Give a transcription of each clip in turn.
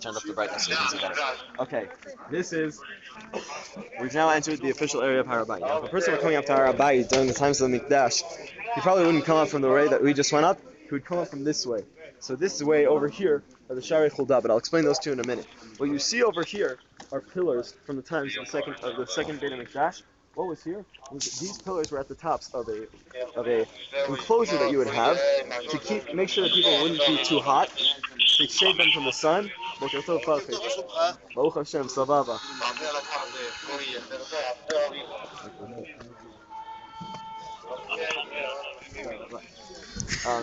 turned up the brightness so you can see better. Okay, we've now entered the official area of Har HaBayit. Now, if a person were coming up to Har HaBayit during the times of the Mikdash, he probably wouldn't come up from the way that we just went up. He would come up from this way. So this way over here are the Shari Chulda, but I'll explain those two in a minute. What you see over here are pillars from the times of the second Beit HaMikdash. What was here was that these pillars were at the tops of a enclosure that you would have to make sure that people wouldn't be too hot, to shade them from the sun. Baruch Hashem, Savava.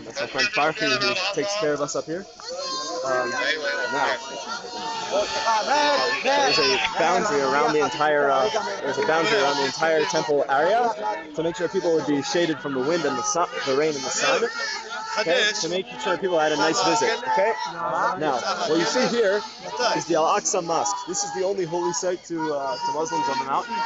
That's my friend Farfi who takes care of us up here. Now, there's a boundary around the entire temple area to make sure people would be shaded from the wind and the rain and the sun. Okay, to make sure people had a nice visit. Okay. Now, what you see here is the Al-Aqsa Mosque. This is the only holy site to Muslims on the mountain.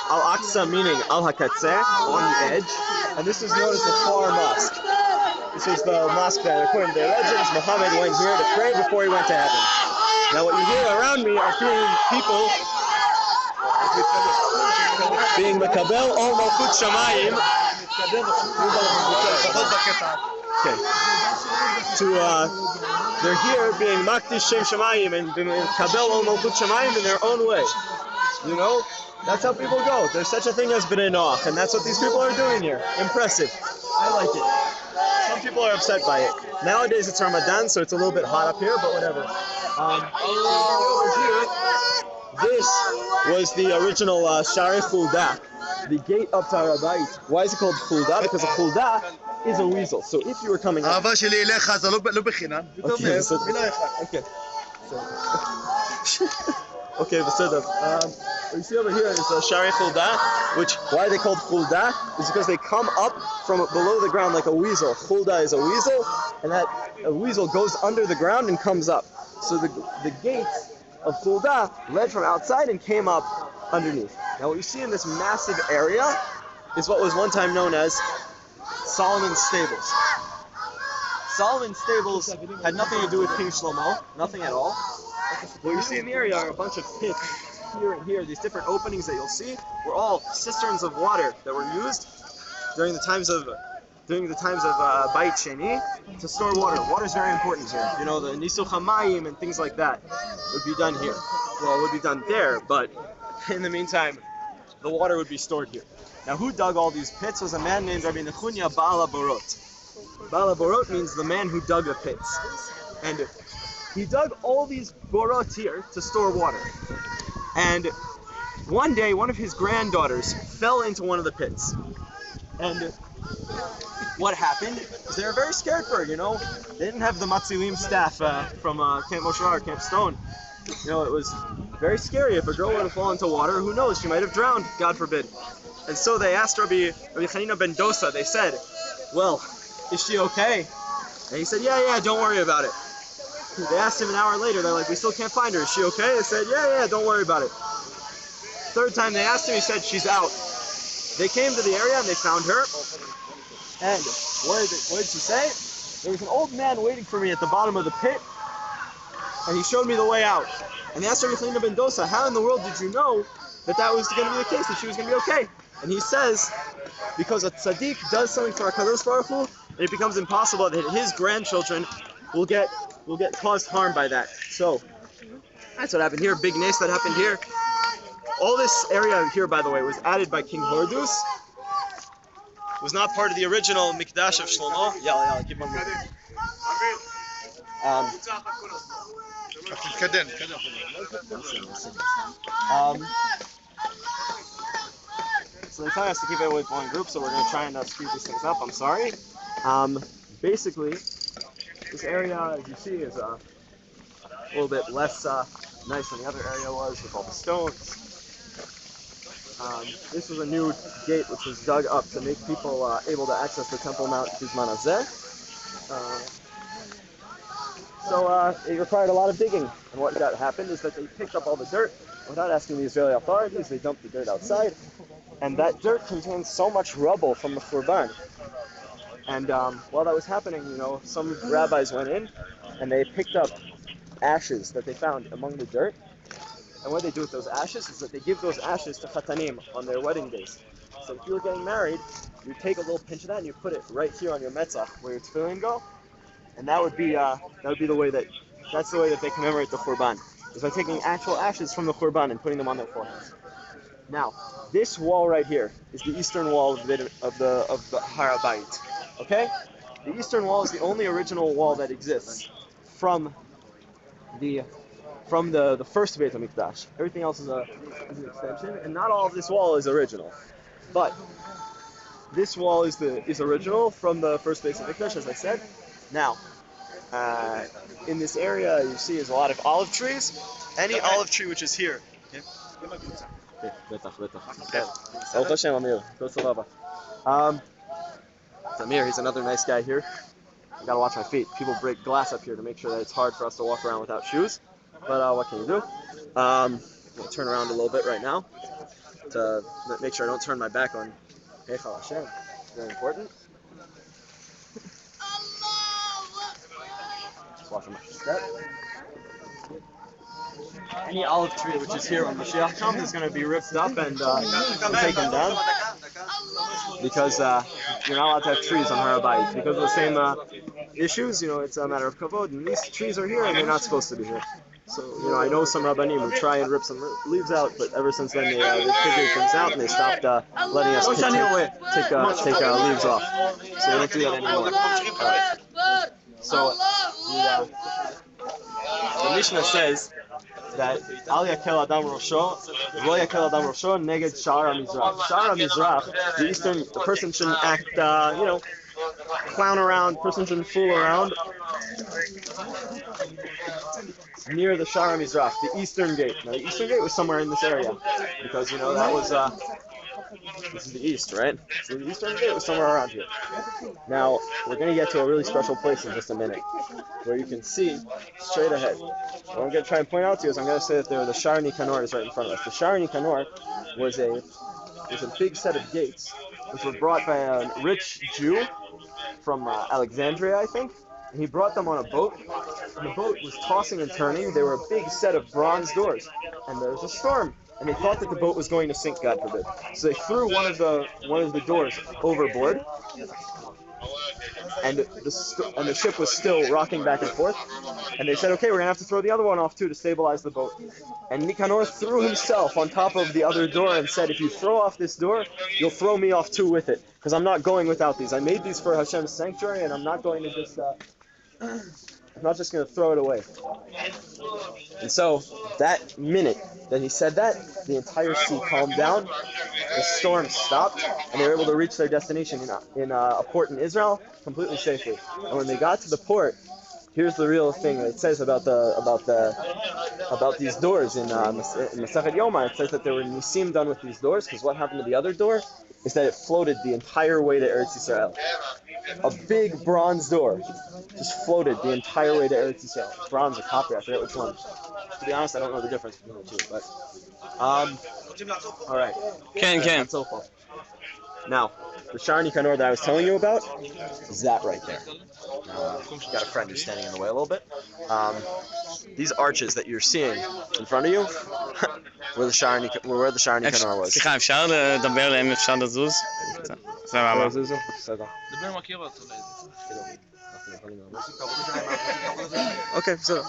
Al-Aqsa meaning Al-Hakatzeh, on the edge, and this is known as the Far Mosque. This is the mosque that, according to their legends, Muhammad went here to pray before he went to heaven. Now what you hear around me are people being Makabel or Malchut Shamayim. Okay. They're here being Makdish Shem Shamayim and Makabel or Malchut Shamayim in their own way. You know? That's how people go. There's such a thing as B'nai Noach, and that's what these people are doing here. Impressive. I like it. Some people are upset by it. Nowadays it's Ramadan, so it's a little bit hot up here, but whatever. This was the original Shari Chulda, the gate up to Har HaBayit. Why is it called Chulda? Because a Chulda is a weasel. So if you were coming up... Okay. Okay, what you see over here is a Shari Chulda, which, why they called Chulda, is because they come up from below the ground like a weasel. Chulda is a weasel, and that a weasel goes under the ground and comes up. So the gates of Chulda led from outside and came up underneath. Now what you see in this massive area is what was one time known as Solomon's Stables. Solomon's Stables had nothing to do with King Shlomo, nothing at all. What you see in the ation are a bunch of pits here and here. These different openings that you'll see were all cisterns of water that were used during the times of Beit Sheni to store water. Water is very important here. You know, the Nisuch HaMayim and things like that would be done here. Well, it would be done there, but in the meantime, the water would be stored here. Now, who dug all these pits was a man named Rabbi Nechunya Baal HaBorot. Baal HaBorot means the man who dug the pits. And he dug all these borot here to store water. And one day, one of his granddaughters fell into one of the pits. And what happened is they were very scared for her, you know. They didn't have the Matzilim staff from Camp Moshe, Camp Stone. You know, it was very scary. If a girl were to fall into water, who knows, she might have drowned, God forbid. And so they asked Rabbi Chanina ben Dosa, they said, well, is she okay? And he said, yeah, don't worry about it. They asked him an hour later, they're like, we still can't find her, is she okay? They said, yeah, don't worry about it. Third time they asked him, he said, she's out. They came to the area and they found her. And what did she say? There was an old man waiting for me at the bottom of the pit, and he showed me the way out. And they asked Rabbi Chanina ben Dosa, how in the world did you know that was going to be the case, that she was going to be okay? And he says, because a tzaddik does something for HaKadosh Baruch Hu, and it becomes impossible that his grandchildren will get caused harm by that. So that's what happened here. Big nes that happened here. All this area here, by the way, was added by King Hordus. It was not part of the original Mikdash of Shlomo. Yeah, keep on moving. So they tell us to keep it with one group, so we're going to try and speed these things up. I'm sorry. Basically, this area, as you see, is a little bit less nice than the other area was, with all the stones. This was a new gate which was dug up to make people able to access the Temple Mount Bizman Hazeh. So it required a lot of digging, and what happened is that they picked up all the dirt without asking the Israeli authorities. They dumped the dirt outside, and that dirt contains so much rubble from the Khurban And while that was happening, some rabbis went in and they picked up ashes that they found among the dirt. And what they do with those ashes is that they give those ashes to chatanim on their wedding days. So if you were getting married, you take a little pinch of that and you put it right here on your metzach where your tefillin go, and that's the way that they commemorate the Khurban, is by taking actual ashes from the Khurban and putting them on their foreheads. Now, this wall right here is the eastern wall of the Har HaBayit. Okay, the eastern wall is the only original wall that exists from the first Beit HaMikdash. Everything else is an extension, and not all of this wall is original. But this wall is original from the first Beit HaMikdash, as I said. Now, in this area, you see is a lot of olive trees. Any olive tree which is here. Amir, he's another nice guy here. I gotta watch my feet. People break glass up here to make sure that it's hard for us to walk around without shoes. But what can you do? I'm gonna turn around a little bit right now to make sure I don't turn my back on Heichal Hashem. Very important. Just watching my step. Any olive tree which is here when Mashiach comes is going to be ripped up and taken down, because you're not allowed to have trees on Har HaBayit because of the same issues. It's a matter of kavod, and these trees are here and they're not supposed to be here. So I know some rabbanim who try and rip some leaves out, but ever since then they figured things out and they stopped letting us take leaves off. So we don't do that anymore. So the Mishnah says that Al Yakel Adam Rosho, Lo Yakel Adam Rosho, Neged Sha'ar HaMizrach. Sha'ar HaMizrach, the person shouldn't act, clown around, person shouldn't fool around near the Sha'ar HaMizrach, the eastern gate. Now, the eastern gate was somewhere in this area, because, that was, this is the east, right? So the eastern gate was somewhere around here. Now, we're going to get to a really special place in just a minute, where you can see straight ahead. What I'm going to try and point out to you is I'm going to say that the Sha'ar Nikanor is right in front of us. The Sha'ar Nikanor was a big set of gates, which were brought by a rich Jew from Alexandria, I think. And he brought them on a boat, and the boat was tossing and turning. They were a big set of bronze doors, and there was a storm. And they thought that the boat was going to sink, God forbid. So they threw one of the doors overboard, and the ship was still rocking back and forth. And they said, okay, we're gonna have to throw the other one off too to stabilize the boat. And Nikanor threw himself on top of the other door and said, if you throw off this door, you'll throw me off too with it, because I'm not going without these. I made these for Hashem's sanctuary, and I'm not going to just. I'm not just going to throw it away. And so, that minute that he said that, the entire sea calmed down, the storm stopped, and they were able to reach their destination in a port in Israel completely safely. And when they got to the port, here's the real thing that it says about these doors in Masechet Yoma. It says that there were nisim done with these doors, because what happened to the other door is that it floated the entire way to Eretz Yisrael. A big bronze door just floated the entire way to Eretz Yisrael. Bronze or copper, I forget which one. To be honest, I don't know the difference between the two. But all right. Can. Now, the Sha'ar Nikanor that I was telling you about is that right there. Got a friend who's standing in the way a little bit. These arches that you're seeing in front of you, where the Sha'ar Nikanor was. סליחה, אפשר לדבר להם, אפשר לזוז? סבבה. בסדר. אוקיי, בסדר.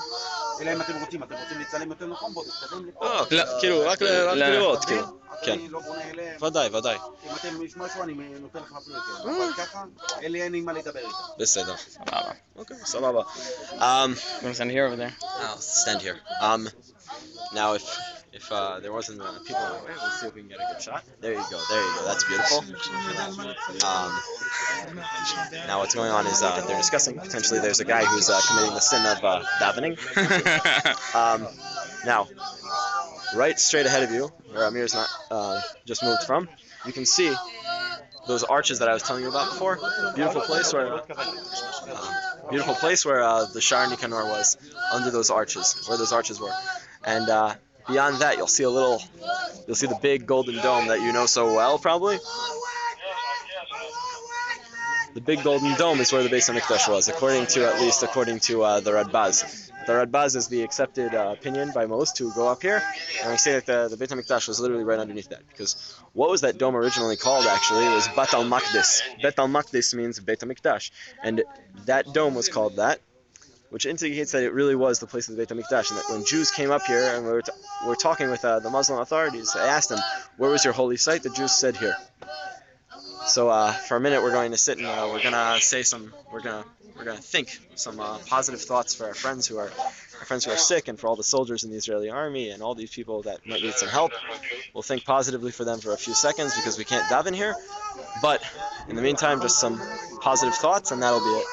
אלא אם אתם רוצים לצלם יותר נכון, בואו תתקדם לפה. כאילו, רק לראות, כאילו. כן. אני לא בונה אליהם. ודאי. אם אתם יש משהו, אני נותן לך אפילו יותר. אבל ככה, אלה אין עם מה לדבר איתם. בסדר. סבבה. Okay, סבבה. You want to stand here or over there? I'll stand here. Now if there wasn't people in the way, let's see if we can get a good shot. There you go. That's beautiful. Now what's going on is they're discussing, potentially there's a guy who's committing the sin of davening. Now, right straight ahead of you, where Amir's not just moved from, you can see those arches that I was telling you about before. Beautiful place where the Sha'ar Nikanor was, under those arches, where those arches were. And beyond that, you'll see the big golden dome that you know so well, probably. the big golden dome is where the Beis HaMikdash was, according to the Radbaz. The Radbaz is the accepted opinion by most who go up here, and we say that the Beit HaMikdash was literally right underneath that. Because what was that dome originally called, actually? It was Bet al Maqdis. Bet al Maqdis means Beit HaMikdash. And that dome was called that, which indicates that it really was the place of the Beit HaMikdash. And that when Jews came up here and we were talking with the Muslim authorities, I asked them, where was your holy site? The Jews said here. So for a minute, we're going to sit and we're gonna think some positive thoughts for our friends who are sick, and for all the soldiers in the Israeli army and all these people that might need some help. We'll think positively for them for a few seconds because we can't daven here. But in the meantime, just some positive thoughts, and that'll be it.